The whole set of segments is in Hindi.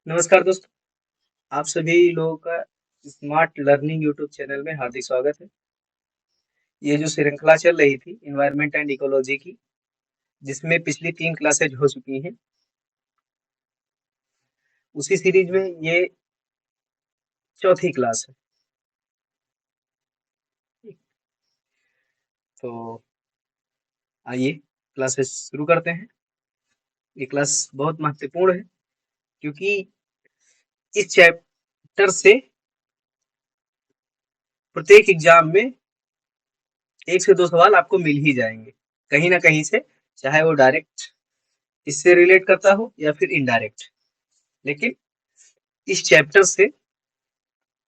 नमस्कार दोस्तों, आप सभी लोगों का स्मार्ट लर्निंग यूट्यूब चैनल में हार्दिक स्वागत है। ये जो श्रृंखला चल रही थी इन्वायरमेंट एंड इकोलॉजी की, जिसमें पिछली 3 क्लासेज हो चुकी हैं, उसी सीरीज में ये चौथी क्लास है। तो आइए क्लासेस शुरू करते हैं। ये क्लास बहुत महत्वपूर्ण है क्योंकि इस चैप्टर से प्रत्येक एग्जाम में 1 से 2 सवाल आपको मिल ही जाएंगे, कहीं ना कहीं से, चाहे वो डायरेक्ट इससे रिलेट करता हो या फिर इनडायरेक्ट। लेकिन इस चैप्टर से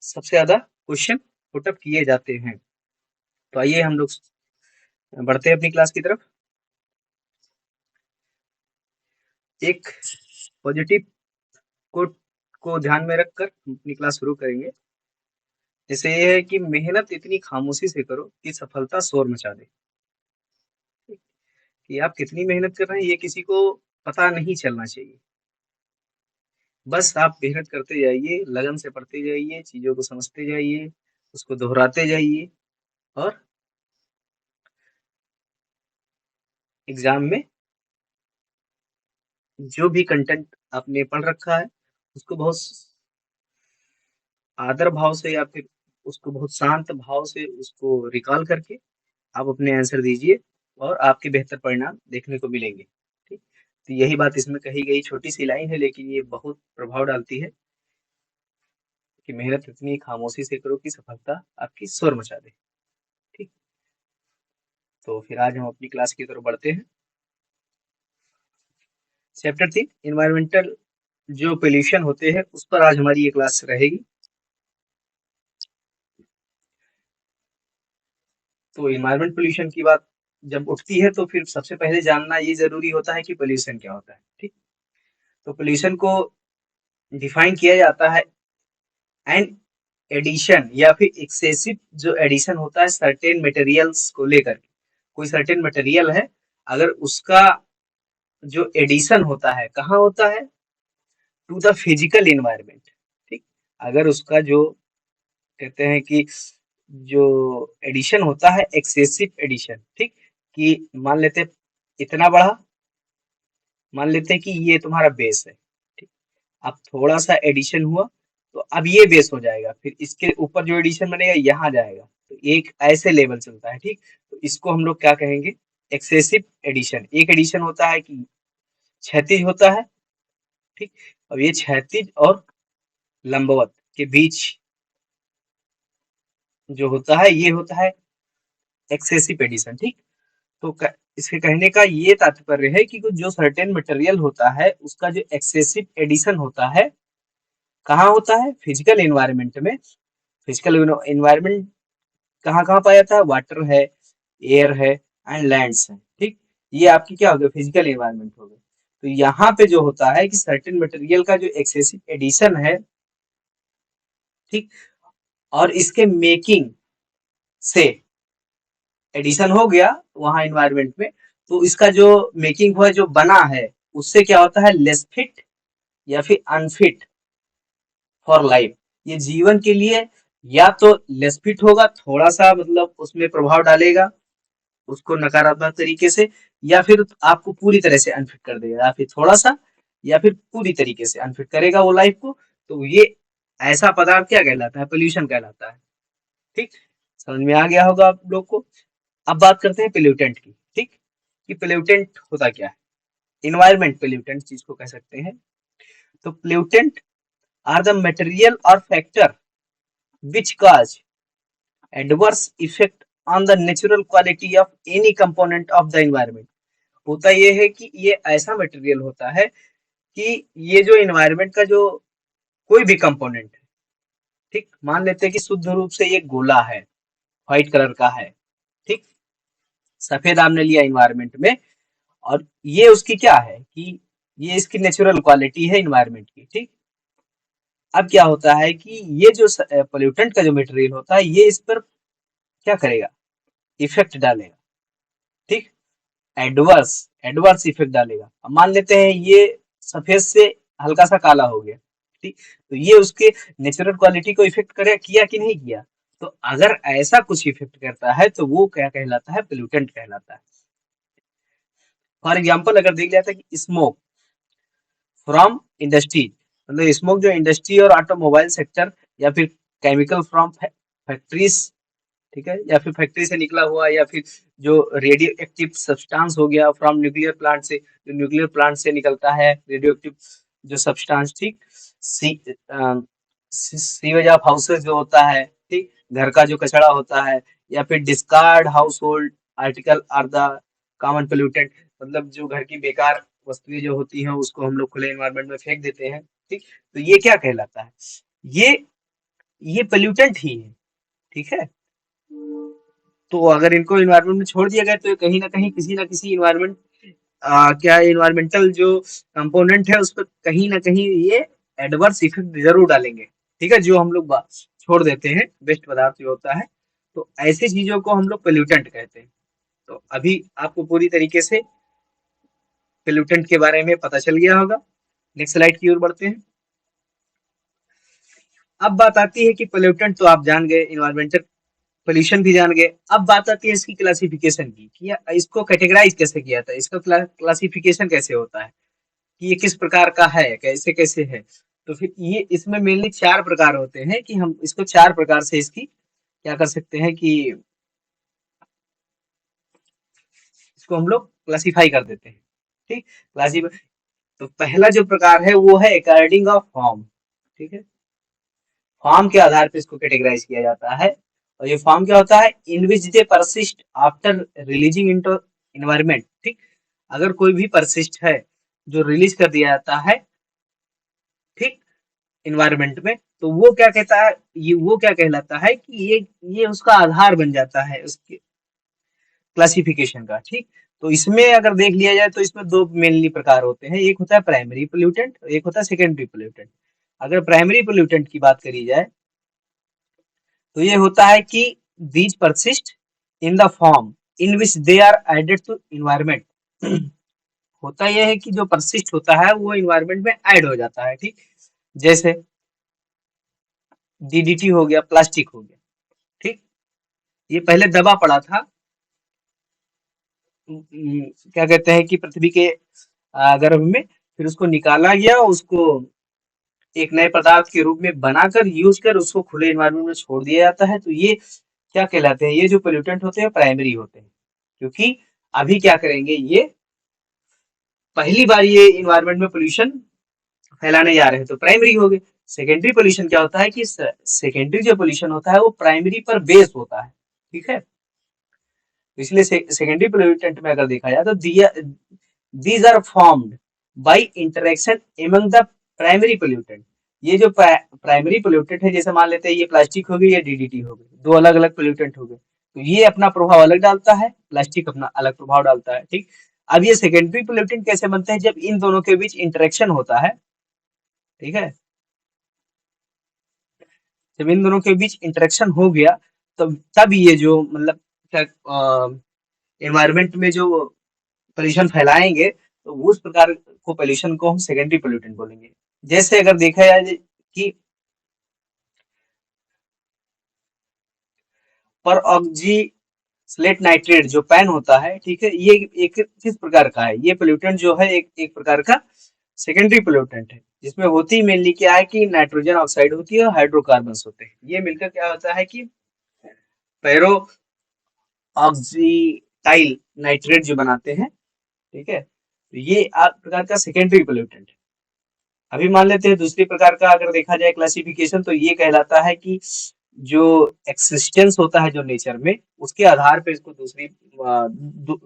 सबसे ज्यादा क्वेश्चन पुटअप किए जाते हैं। तो आइए हम लोग बढ़ते हैं अपनी क्लास की तरफ। एक पॉजिटिव कोट को ध्यान में रखकर हम अपनी क्लास शुरू करेंगे। जैसे ये है कि मेहनत इतनी खामोशी से करो कि सफलता शोर मचा दे। कि आप कितनी मेहनत कर रहे हैं ये किसी को पता नहीं चलना चाहिए। बस आप मेहनत करते जाइए, लगन से पढ़ते जाइए, चीजों को समझते जाइए, उसको दोहराते जाइए और एग्जाम में जो भी कंटेंट आपने पढ़ रखा है उसको बहुत आदर भाव से या फिर उसको बहुत शांत भाव से उसको रिकॉल करके आप अपने आंसर दीजिए और आपके बेहतर परिणाम देखने को मिलेंगे। ठीक, तो यही बात इसमें कही गई छोटी सी लाइन है, लेकिन ये बहुत प्रभाव डालती है कि मेहनत इतनी खामोशी से करो कि सफलता आपकी शोर मचा दे। ठीक, तो फिर आज हम अपनी क्लास की तरफ बढ़ते हैं। चैप्टर 3 इन्वायरमेंटल जो पोल्यूशन होते हैं उस पर आज हमारी ये क्लास रहेगी। तो इन्वायरमेंट पोल्यूशन की बात जब उठती है तो फिर सबसे पहले जानना ये जरूरी होता है कि पोल्यूशन क्या होता है। ठीक, तो पोल्यूशन को डिफाइन किया जाता है एंड एडिशन या फिर एक्सेसिव जो एडिशन होता है सर्टेन मटेरियल्स को लेकर के। कोई सर्टेन मटेरियल है, अगर उसका जो एडिशन होता है कहाँ होता है, टू द फिजिकल इन्वायरमेंट। ठीक, अगर उसका जो कहते हैं कि जो एडिशन होता है एक्सेसिव एडिशन, ठीक, कि मान लेते हैं इतना बड़ा, मान लेते हैं कि ये तुम्हारा बेस है। ठीक, अब थोड़ा सा एडिशन हुआ तो अब ये बेस हो जाएगा, फिर इसके ऊपर जो एडिशन बनेगा यहाँ जाएगा, तो एक ऐसे लेवल चलता है। ठीक, तो इसको हम लोग क्या कहेंगे, एक्सेसिव एडिशन। एक एडिशन होता है कि क्षैतिज होता है। ठीक, अब ये क्षैतिज और लंबवत के बीच जो होता है ये होता है एक्सेसिव एडिशन। ठीक, तो इसके कहने का ये तात्पर्य है कि कुछ जो सर्टेन मटेरियल होता है उसका जो एक्सेसिव एडिशन होता है कहाँ होता है, फिजिकल एनवायरनमेंट में। फिजिकल एनवायरनमेंट कहाँ कहाँ पाया जाता है, वाटर है, एयर है एंड लैंड्स है। ठीक, ये आपकी क्या हो गया, फिजिकल एनवायरनमेंट हो गया। तो यहाँ पे जो होता है कि सर्टेन मटेरियल का जो एक्सेसिव एडिशन है, ठीक, और इसके मेकिंग से एडिशन हो गया वहां एनवायरनमेंट में, तो इसका जो मेकिंग हुआ जो बना है उससे क्या होता है, लेस फिट या फिर अनफिट फॉर लाइफ। ये जीवन के लिए या तो लेस फिट होगा, थोड़ा सा मतलब उसमें प्रभाव डालेगा उसको नकारात्मक तरीके से, या फिर आपको पूरी तरह से अनफिट कर देगा, या फिर थोड़ा सा या फिर पूरी तरीके से अनफिट करेगा वो लाइफ को। तो ये ऐसा पदार्थ क्या कहलाता है, पोल्यूशन कहलाता है। ठीक, समझ में आ गया होगा आप लोग को। अब बात करते हैं पोल्यूटेंट की। ठीक, कि पोल्यूटेंट होता क्या है, इन्वायरमेंट पोल्यूटेंट चीज को कह सकते हैं। तो पोल्यूटेंट आर द मटेरियल और factor which cause adverse effect on the natural quality of any component of the environment। होता ये है कि ये ऐसा मटेरियल होता है कि ये जो एनवायरनमेंट का जो कोई भी कंपोनेंट है, ठीक, मान लेते हैं कि शुद्ध रूप से ये गोला है, व्हाइट कलर का है, ठीक, सफेद आपने लिया एनवायरनमेंट में, और ये उसकी क्या है कि ये इसकी नेचुरल क्वालिटी है एनवायरनमेंट की। ठीक, अब क्या होता है कि ये जो पोल्यूटेंट का जो मटेरियल होता है ये इस पर क्या करेगा, इफेक्ट डालेगा। ठीक, एडवर्स एडवर्स इफेक्ट डालेगा। अब मान लेते हैं ये सफेद से हल्का सा काला हो गया, ठीक। तो ये उसके नेचुरल क्वालिटी को इफेक्ट करे किया कि नहीं किया। तो अगर ऐसा कुछ इफेक्ट करता है तो वो क्या कहलाता है, पोल्यूटेंट कहलाता है। फॉर एग्जाम्पल अगर देख लिया था कि स्मोक फ्रॉम इंडस्ट्री, मतलब स्मोक जो इंडस्ट्री और ऑटोमोबाइल सेक्टर या फिर केमिकल फ्रॉम फैक्ट्रीज, ठीक है, या फिर फैक्ट्री से निकला हुआ, या फिर जो रेडियो एक्टिव सब्सटेंस हो गया फ्रॉम न्यूक्लियर प्लांट से, जो न्यूक्लियर प्लांट से निकलता है रेडियो एक्टिव जो सब्सटेंस, ठीक। सी सीवेज ऑफ हाउसेज जो होता है, ठीक, घर का जो कचरा होता है, या फिर discard household article are the common pollutant, मतलब जो घर की बेकार वस्तुएं जो होती हैं उसको हम लोग खुले एनवायरनमेंट में फेंक देते हैं, ठीक। तो ये क्या कहलाता है, ये ये पोल्यूटेंट ही है, ठीक है। तो अगर इनको इन्वायरमेंट में छोड़ दिया गया तो ये कहीं ना कहीं किसी ना किसी इन्वायरमेंट क्या इन्वायरमेंटल जो कंपोनेंट है उस पर कहीं ना कहीं ये एडवर्स इफेक्ट जरूर डालेंगे, ठीक है, जो हम लोग छोड़ देते हैं वेस्ट पदार्थ जो होता है। तो ऐसी चीजों को हम लोग पोल्यूटेंट कहते हैं। तो अभी आपको पूरी तरीके से पोल्यूटेंट के बारे में पता चल गया होगा। नेक्स्ट स्लाइड की ओर बढ़ते हैं। अब बात आती है कि पोल्यूटेंट तो आप जान गए, इन्वायरमेंटल पोल्यूशन भी जान गए। अब बात आती है इसकी क्लासिफिकेशन की, कि इसको कैटेगराइज कैसे किया था, इसका क्लासिफिकेशन कैसे होता है, कि ये किस प्रकार का है, कैसे कैसे है। तो फिर ये इसमें मेनली 4 प्रकार होते हैं, कि हम इसको 4 प्रकार से इसकी क्या कर सकते हैं कि इसको हम लोग क्लासिफाई कर देते हैं, ठीक। क्लासिफाई, तो पहला जो प्रकार है वो है अकॉर्डिंग ऑफ फॉर्म, ठीक है। फॉर्म के आधार पर इसको कैटेगराइज किया जाता है। और ये फॉर्म क्या होता है, in which they persist after releasing into environment, ठीक। अगर कोई भी परसिस्ट है जो रिलीज कर दिया जाता है, ठीक, इन्वायरमेंट में, तो वो क्या कहता है, ये वो क्या कहलाता है कि ये उसका आधार बन जाता है उसके क्लासिफिकेशन का, ठीक। तो इसमें अगर देख लिया जाए तो इसमें 2 मेनली प्रकार होते हैं, एक होता है प्राइमरी पोल्यूटेंट और एक होता है सेकेंडरी पोल्यूटेंट। अगर प्राइमरी पोल्यूटेंट की बात करी जाए तो ये होता है कि these persist in the form in which they are added to environment. होता यह है कि जो परसिस्ट होता है वो इन्वायरमेंट में ऐड हो जाता है, ठीक। जैसे डीडीटी हो गया, प्लास्टिक हो गया, ठीक। ये पहले दबा पड़ा था, क्या कहते हैं कि पृथ्वी के गर्भ में, फिर उसको निकाला गया, उसको एक नए पदार्थ के रूप में बनाकर यूज कर उसको खुले एनवायरनमेंट में छोड़ दिया जाता है। तो ये क्या कहलाते हैं, ये जो पोल्यूटेंट होते हैं प्राइमरी होते हैं, क्योंकि अभी क्या करेंगे, ये पहली बार ये इन्वायरमेंट में पोल्यूशन फैलाने जा रहे हैं तो प्राइमरी हो गए। सेकेंडरी पोल्यूशन क्या होता है कि सेकेंडरी जो पोल्यूशन होता है वो प्राइमरी पर बेस होता है, ठीक है। तो इसलिए सेकेंडरी पोल्यूटेंट में अगर देखा जाए तो these are formed by interaction among the primary pollutant. ये जो प्राइमरी पोल्यूटेंट है, जैसे मान लेते हैं ये प्लास्टिक हो गई, ये डीडीटी हो गई, 2 अलग अलग पोल्यूटेंट हो गए, तो ये अपना प्रभाव अलग डालता है, प्लास्टिक अपना अलग प्रभाव डालता है, ठीक। अब ये सेकेंडरी पोल्यूटेंट कैसे बनते हैं, जब इन दोनों के बीच इंटरेक्शन होता है, ठीक है। जब इन दोनों के बीच इंटरेक्शन हो गया तब ये जो मतलब क्या एनवायरमेंट में जो पोल्यूशन फैलाएंगे, तो उस प्रकार को पोल्यूशन को हम सेकेंडरी पोल्यूटेंट बोलेंगे। जैसे अगर देखा जाए कि पर ऑक्सीलेट नाइट्रेट जो पैन होता है, ठीक है, ये एक किस प्रकार का है, ये पोल्यूटेंट जो है एक प्रकार का सेकेंडरी पोल्यूटेंट है, जिसमें होती मेनली क्या है कि नाइट्रोजन ऑक्साइड होती है और हाइड्रोकार्बन होते हैं। ये मिलकर क्या होता है कि पैरो ऑक्सीटाइल नाइट्रेट जो बनाते हैं, ठीक है। तो ये एक प्रकार का सेकेंडरी पोल्यूटेंट है। अभी मान लेते हैं दूसरी प्रकार का अगर देखा जाए क्लासिफिकेशन, तो ये कहलाता है कि जो एक्सिस्टेंस होता है जो नेचर में, उसके आधार पे इसको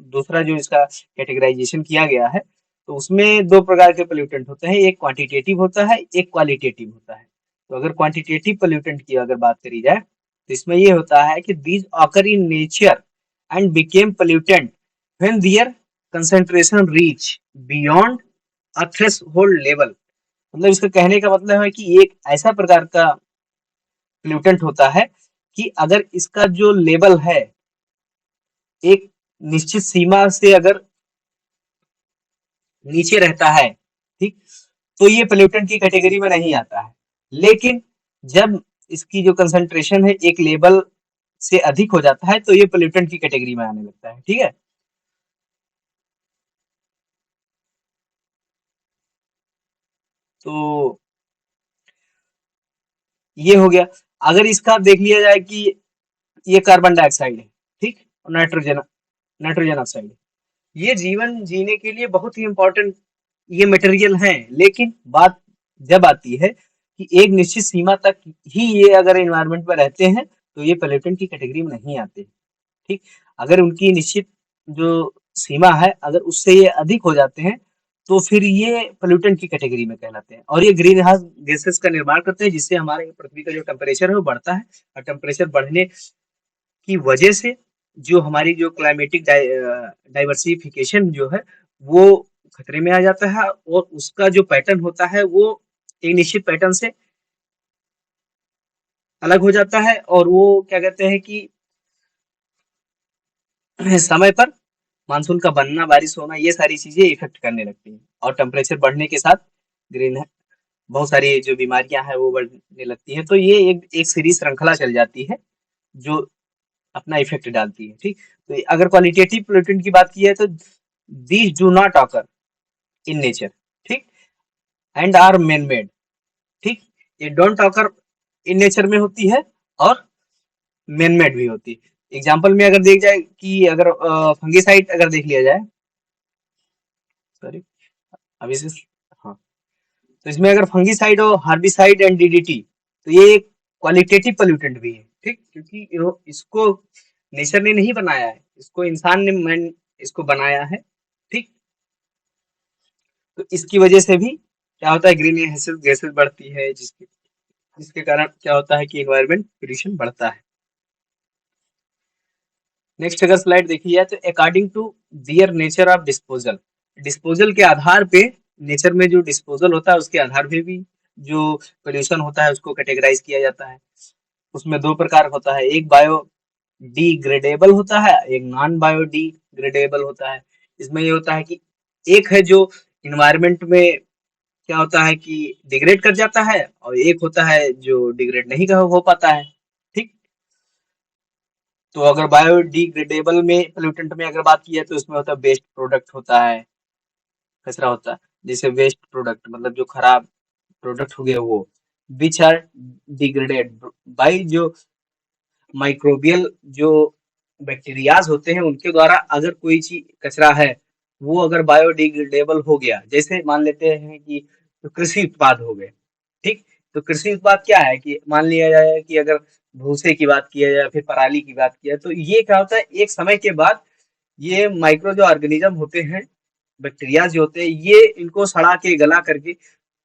दूसरा जो इसका कैटेगराइजेशन किया गया है, तो उसमें 2 प्रकार के पोल्यूटेंट होते हैं, एक क्वांटिटेटिव होता है, एक क्वालिटेटिव होता है। तो अगर क्वांटिटेटिव पोल्यूटेंट की अगर बात करी जाए तो इसमें ये होता है कि these occur in nature and became pollutant when there concentration reach beyond a threshold level. मतलब इसका कहने का मतलब है कि एक ऐसा प्रकार का पोल्यूटेंट होता है कि अगर इसका जो लेवल है एक निश्चित सीमा से अगर नीचे रहता है, ठीक, तो ये पोल्यूटेंट की कैटेगरी में नहीं आता है। लेकिन जब इसकी जो कंसंट्रेशन है एक लेवल से अधिक हो जाता है तो ये पोल्यूटेंट की कैटेगरी में आने लगता है। ठीक है, तो ये हो गया। अगर इसका देख लिया जाए कि ये कार्बन डाइऑक्साइड है, ठीक, और नाइट्रोजन नाइट्रोजन ऑक्साइड है, ये जीवन जीने के लिए बहुत ही इंपॉर्टेंट ये मटेरियल हैं। लेकिन बात जब आती है कि एक निश्चित सीमा तक ही ये अगर एनवायरनमेंट में रहते हैं तो ये पोल्यूटेंट की कैटेगरी में नहीं आते। ठीक, अगर उनकी निश्चित जो सीमा है अगर उससे ये अधिक हो जाते हैं तो फिर ये पोल्यूटेंट की कैटेगरी में कहलाते हैं और ये ग्रीन हाउस गैसेस का निर्माण करते हैं जिससे हमारे पृथ्वी का जो टेम्परेचर है वो बढ़ता है। और टेम्परेचर बढ़ने की वजह से जो हमारी जो क्लाइमेटिक डाइवर्सिफिकेशन जो है वो खतरे में आ जाता है और उसका जो पैटर्न होता है वो एक निश्चित पैटर्न से अलग हो जाता है और वो क्या कहते हैं कि समय पर मानसून का बनना, बारिश होना, ये सारी चीजें इफेक्ट करने लगती हैं और टेम्परेचर बढ़ने के साथ ग्रीन बहुत सारी जो बीमारियां हैं वो बढ़ने लगती हैं। तो ये एक सीरीज श्रृंखला चल जाती है जो अपना इफेक्ट डालती है। ठीक, तो अगर क्वालिटेटिव पोल्यूटेंट की बात की है तो these do not occur in nature, ठीक, एंड आर मैन मेड। ठीक, ये डोंट ऑकर इन नेचर में होती है और मैन मेड भी होती है। एग्जाम्पल में अगर देख जाए कि अगर फंगिसाइड अगर देख लिया जाए, सॉरी अभी से, हाँ, तो इसमें अगर फंगिसाइड हो, हार्बिसाइड एंड डीडीटी, तो ये एक क्वालिटेटिव पोल्यूटेंट भी है। ठीक, क्योंकि इसको नेचर ने नहीं बनाया है, इसको इंसान ने मैन इसको बनाया है। ठीक, तो इसकी वजह से भी क्या होता है ग्रीन गैसेस बढ़ती है जिसके जिसके कारण क्या होता है कि एनवायरमेंट पोल्यूशन बढ़ता है। नेक्स्ट अगर स्लाइड देखी जाए तो according to their nature of disposal, disposal के आधार पे, नेचर में जो डिस्पोजल होता है उसके आधार पे भी जो पोल्यूशन होता है उसको कैटेगराइज किया जाता है। उसमें दो प्रकार होता है, एक बायो डिग्रेडेबल होता है, एक नॉन बायो डिग्रेडेबल होता है। इसमें ये होता है कि एक है जो इन्वायरमेंट में क्या होता है कि डिग्रेड कर जाता है और एक होता है जो डिग्रेड नहीं हो पाता है। ठीक, तो अगर बायोडिग्रेडेबल में पोल्यूटेंट में अगर बात की है तो इसमें होता है वेस्ट प्रोडक्ट होता है, कचरा होता है, जैसे वेस्ट प्रोडक्ट मतलब जो खराब प्रोडक्ट हो गया वो, विच आर डिग्रेडेड बाई जो माइक्रोबियल जो बैक्टीरियाज होते हैं उनके द्वारा। अगर कोई चीज कचरा है वो अगर बायोडिग्रेडेबल हो गया, जैसे मान लेते हैं कि तो कृषि उत्पाद हो गए। ठीक, तो कृषि उत्पाद क्या है कि मान लिया जाए कि अगर भूसे की बात किया जाए फिर पराली की बात किया तो ये क्या होता है एक समय के बाद ये माइक्रो जो ऑर्गेनिज्म होते हैं, बैक्टीरिया जो होते हैं, ये इनको सड़ा के गला करके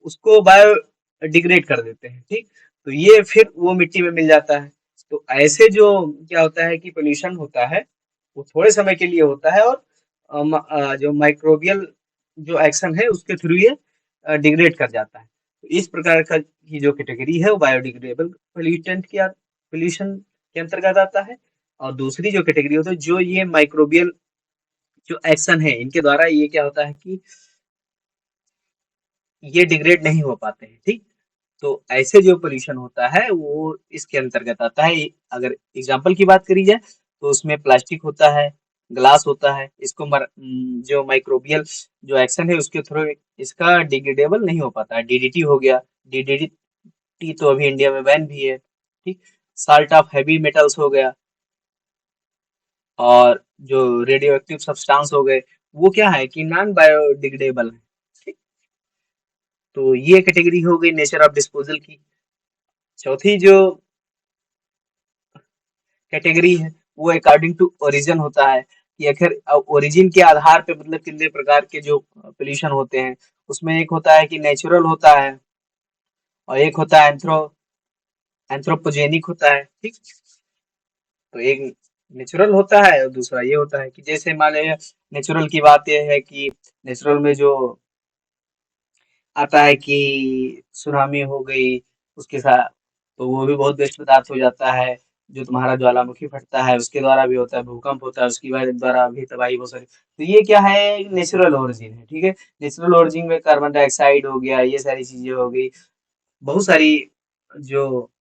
उसको बायोडिग्रेड कर देते हैं। ठीक, तो ये फिर वो मिट्टी में मिल जाता है। तो ऐसे जो क्या होता है कि पोल्यूशन होता है वो थोड़े समय के लिए होता है और जो माइक्रोबियल जो एक्शन है उसके थ्रू ये डिग्रेड कर जाता है। तो इस प्रकार का की जो कैटेगरी है वो बायोडिग्रेडेबल पोल्यूटेंट की पोल्यूशन के अंतर्गत आता है। और दूसरी जो कैटेगरी होती है जो ये माइक्रोबियल जो एक्शन है इनके द्वारा ये क्या होता है कि ये डिग्रेड नहीं हो पाते हैं। ठीक, तो ऐसे जो पोल्यूशन होता है वो इसके अंतर्गत आता है। अगर एग्जाम्पल की बात करी जाए तो उसमें प्लास्टिक होता है, ग्लास होता है, इसको जो माइक्रोबियल जो एक्शन है उसके थ्रू इसका डिग्रेडेबल नहीं हो पाता है। डीडीटी हो गया, डीडीटी तो अभी इंडिया में बैन भी है। ठीक, साल्ट ऑफ हैवी मेटल्स हो गया और जो रेडियो एक्टिव सब्सटेंस हो गए वो क्या है कि नॉन बायोडिग्रेडेबल है। ठीक, तो ये कैटेगरी हो गई नेचर ऑफ डिस्पोजल की। चौथी जो कैटेगरी है वो अकॉर्डिंग टू ओरिजिन होता है कि आखिर ओरिजिन के आधार पे मतलब कितने प्रकार के जो पोल्यूशन होते हैं। उसमें एक होता है कि नेचुरल होता है और एक होता है एंथ्रोपोजेनिक होता है। ठीक, तो एक नेचुरल होता है और दूसरा ये होता है कि जैसे मान लीजिए नेचुरल की बात यह है कि नेचुरल में जो आता है कि सुनामी हो गई उसके साथ तो वो भी बहुत वेस्ट पदार्थ हो जाता है। जो तुम्हारा ज्वालामुखी फटता है उसके द्वारा भी होता है, भूकंप होता है उसकी वजह द्वारा भी तबाही बहुत सारी। तो ये क्या है, नेचुरल ओरिजिन है, ठीक है। नेचुरल ओरिजिन में कार्बन डाइऑक्साइड हो गया, ये सारी चीजें हो गई, बहुत सारी जो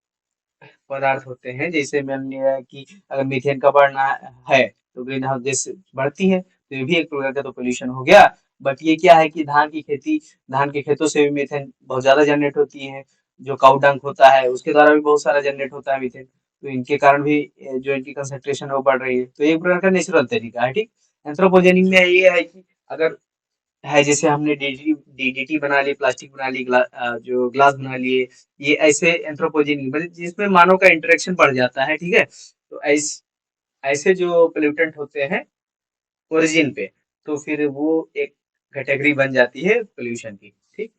पदार्थ होते हैं, जैसे मान लिया कि अगर मीथेन का बढ़ना है तो ग्रीन हाउस गैस बढ़ती है, तो ये भी एक प्रकार का तो पोल्यूशन हो गया। बट ये क्या है कि धान के खेतों से भी मीथेन बहुत ज्यादा जनरेट होती है, जो काउ डंक होता है उसके द्वारा भी बहुत सारा जनरेट होता है मीथेन, तो इनके कारण भी जो इनकी कंसेंट्रेशन है वो बढ़ रही है। तो ये एक प्रकार का नेचुरल तरीका है, ठीक। एंथ्रोपोजेनिक में ये है कि अगर है, जैसे हमने डीडीटी बना ली, प्लास्टिक बना ली, जो ग्लास बना लिए, ये ऐसे एंथ्रोपोजेनिक मतलब जिसमें मानव का इंटरेक्शन बढ़ जाता है, ठीक है। तो ऐसे जो पोल्यूटेंट होते हैं ओरिजिन पे, तो फिर वो एक कैटेगरी बन जाती है पोल्यूशन की, ठीक।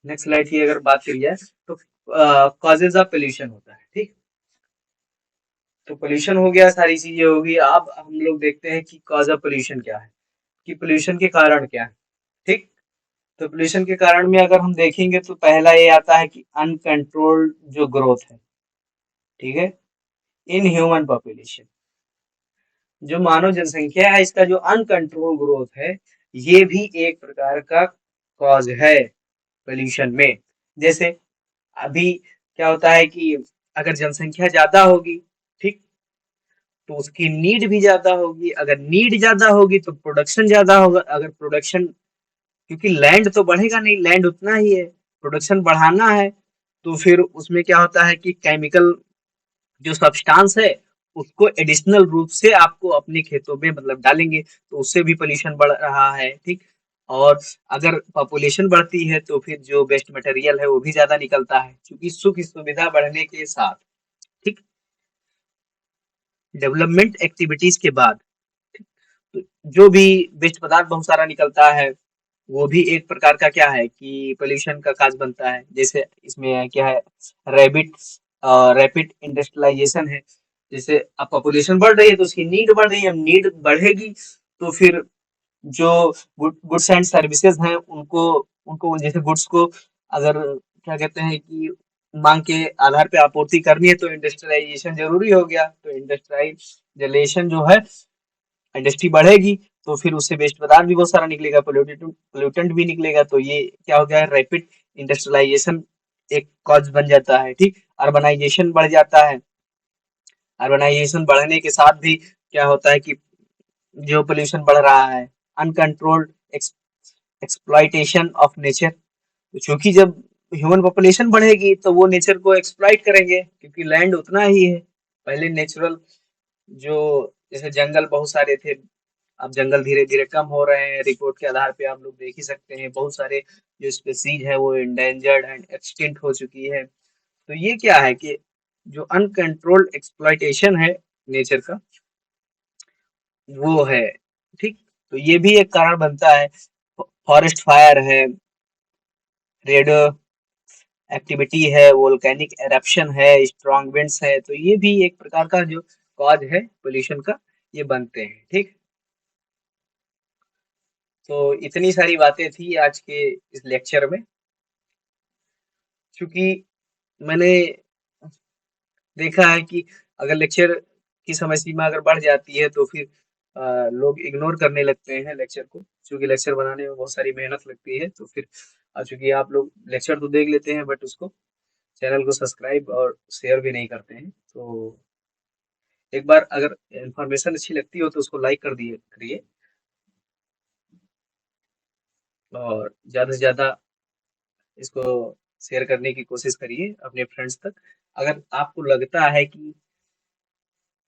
नेक्स्ट स्लाइड की अगर बात करी जाए तो कॉजेज ऑफ पोल्यूशन होता है, ठीक। तो पोल्यूशन हो गया, सारी चीजें होगी। अब हम लोग देखते हैं कि कॉज ऑफ पोल्यूशन क्या है, कि पोल्यूशन के कारण क्या है, ठीक। तो पोल्यूशन के कारण में अगर हम देखेंगे तो पहला ये आता है कि अनकंट्रोल्ड जो ग्रोथ है, ठीक है, इन ह्यूमन पॉपुलेशन, जो मानव जनसंख्या है इसका जो अनकंट्रोल ग्रोथ है, ये भी एक प्रकार का कॉज है पोल्यूशन में। जैसे अभी क्या होता है कि अगर जनसंख्या ज्यादा होगी, ठीक, तो उसकी नीड भी ज्यादा होगी, अगर नीड ज्यादा होगी तो प्रोडक्शन ज्यादा होगा, अगर प्रोडक्शन, क्योंकि लैंड तो बढ़ेगा नहीं, लैंड उतना ही है, प्रोडक्शन बढ़ाना है, तो फिर उसमें क्या होता है कि केमिकल जो सब्सटेंस है उसको एडिशनल रूप से आपको अपने खेतों में मतलब डालेंगे, तो उससे भी पोल्यूशन बढ़ रहा है, ठीक। और अगर पॉपुलेशन बढ़ती है तो फिर जो वेस्ट मटेरियल है वो भी ज्यादा निकलता है, क्योंकि सुख सुविधा बढ़ने के साथ, ठीक, डेवलपमेंट एक्टिविटीज के बाद, तो जो भी वेस्ट पदार्थ बहुत सारा निकलता है, वो भी एक प्रकार का क्या है कि पोल्यूशन का काज बनता है। जैसे इसमें क्या है, रैबिट रैपिड इंडस्ट्रियलाइजेशन है। जैसे अब पॉपुलेशन बढ़ रही है तो उसकी नीड बढ़ रही है, अब नीड बढ़ेगी तो फिर जो गुड्स एंड सर्विसेज हैं उनको उनको जैसे गुड्स को अगर क्या कहते हैं कि मांग के आधार पे आपूर्ति करनी है तो इंडस्ट्रियलाइजेशन जरूरी हो गया। तो इंडस्ट्रियलाइजेशन जो है, इंडस्ट्री बढ़ेगी तो फिर उससे वेस्ट पदार्थ भी बहुत सारा निकलेगा, पोल्यूटेंट भी निकलेगा, तो ये क्या हो गया, रैपिड इंडस्ट्रियलाइजेशन एक कॉज बन जाता है, ठीक। अर्बनाइजेशन बढ़ जाता है, अर्बनाइजेशन बढ़ने के साथ भी क्या होता है कि जो पोल्यूशन बढ़ रहा है, अनकंट्रोल्ड एक्सप्लॉइटेशन ऑफ नेचर, क्योंकि जब ह्यूमन पॉपुलेशन बढ़ेगी तो वो नेचर को एक्सप्लॉइट करेंगे, क्योंकि लैंड उतना ही है। पहले नेचुरल जो जैसे जंगल बहुत सारे थे, अब जंगल धीरे धीरे कम हो रहे हैं, रिपोर्ट के आधार पे आप लोग देख ही सकते हैं, बहुत सारे जो स्पीसीज है वो इंडेंजर्ड एंड एक्सटिंक्ट हो चुकी है। तो ये क्या है कि जो अनकंट्रोल्ड एक्सप्लॉइटेशन है नेचर का, वो है, ठीक। तो ये भी एक कारण बनता है। फॉरेस्ट फायर है, रेडियो एक्टिविटी है, वोल्केनिक एरप्शन है, स्ट्रॉन्ग विंड्स है, तो ये भी एक प्रकार का जो कॉज है पोल्यूशन का, ये बनते हैं, ठीक। तो इतनी सारी बातें थी आज के इस लेक्चर में, क्योंकि मैंने देखा है कि अगर लेक्चर की समय सीमा अगर बढ़ जाती है तो फिर लोग इग्नोर करने लगते हैं लेक्चर को, क्योंकि लेक्चर बनाने में बहुत सारी मेहनत लगती है, तो फिर चूंकि आप लोग लेक्चर तो देख लेते हैं बट उसको चैनल को सब्सक्राइब और शेयर भी नहीं करते हैं, तो एक बार अगर इंफॉर्मेशन अच्छी लगती हो तो उसको लाइक कर दिए करिए, और ज़्यादा से ज़्यादा इसको शेयर करने की कोशिश करिए अपने फ्रेंड्स तक। अगर आपको लगता है कि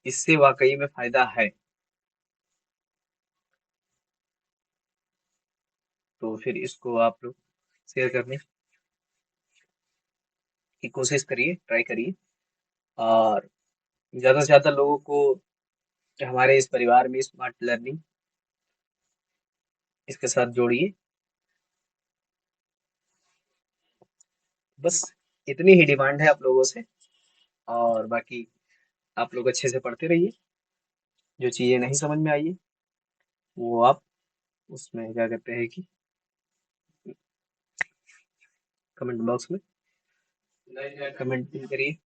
इससे वाकई में फायदा है तो फिर इसको आप लोग शेयर करने की कोशिश करिए, ट्राई करिए, और ज़्यादा से ज़्यादा लोगों को हमारे इस परिवार में स्मार्ट लर्निंग इसके साथ जोड़िए। बस इतनी ही डिमांड है आप लोगों से, और बाकी आप लोग अच्छे से पढ़ते रहिए, जो चीज़ें नहीं समझ में आई है वो आप उसमें क्या कहते हैं कि कमेंट बॉक्स में कमेंट करिए।